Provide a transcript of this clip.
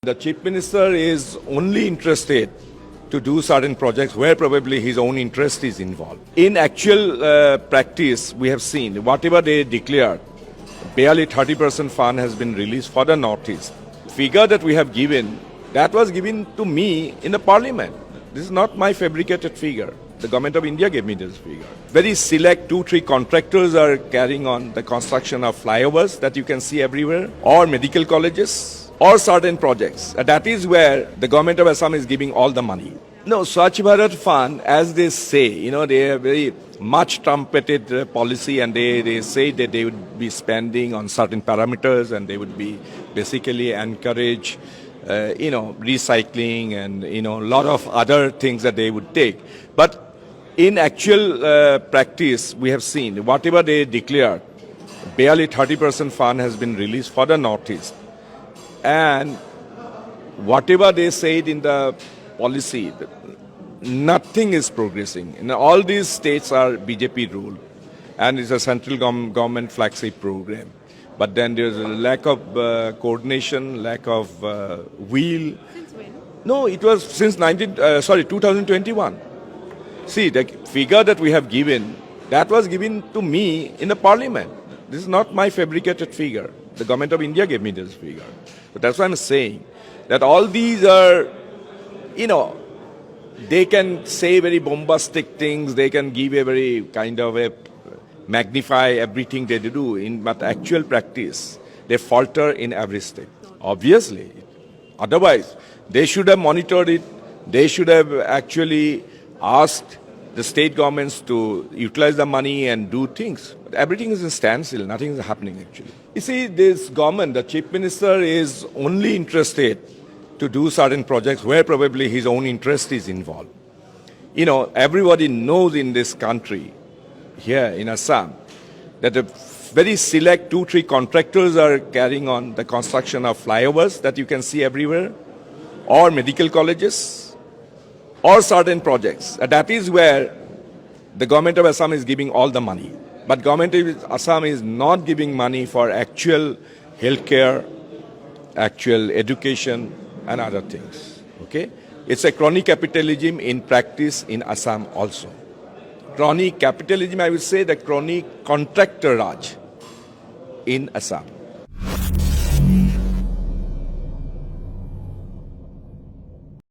The Chief Minister is only interested to do certain projects where probably his own interest is involved. In actual practice, we have seen whatever they declared, barely 30% fund has been released for the Northeast. Figure that we have given, that was given to me in the parliament. This is not my fabricated figure. The government of India gave me this figure. Very select 2-3 contractors are carrying on the construction of flyovers that you can see everywhere, or medical colleges, or certain projects. That is where the government of Assam is giving all the money. No, Swachh Bharat Fund, as they say, they have very much trumpeted policy, and they say that they would be spending on certain parameters, and they would be basically encourage, recycling and, a lot of other things that they would take. But in actual practice, we have seen whatever they declared, barely 30% fund has been released for the Northeast. And whatever they said in the policy, nothing is progressing. In all these states are BJP ruled, and it's a central government flagship program. But then there's a lack of coordination, lack of will. Since when? No, it was since 2021. See, the figure that we have given, that was given to me in the parliament. This is not my fabricated figure. The government of India gave me this figure. But that's why I'm saying that all these are, they can say very bombastic things, they can give a very kind of a magnify everything they do, but actual practice, they falter in every state. Obviously. Otherwise, they should have monitored it, they should have actually asked the state governments to utilize the money and do things. But everything is in standstill, nothing is happening actually. You see, this government, the Chief Minister is only interested to do certain projects where probably his own interest is involved. Everybody knows in this country, here in Assam, that a very select 2-3 contractors are carrying on the construction of flyovers that you can see everywhere, or medical colleges, or certain projects. That is where the government of Assam is giving all the money. But government of Assam is not giving money for actual healthcare, actual education, and other things. Okay? It's a crony capitalism in practice in Assam also. Crony capitalism, I would say, the crony contractor Raj in Assam.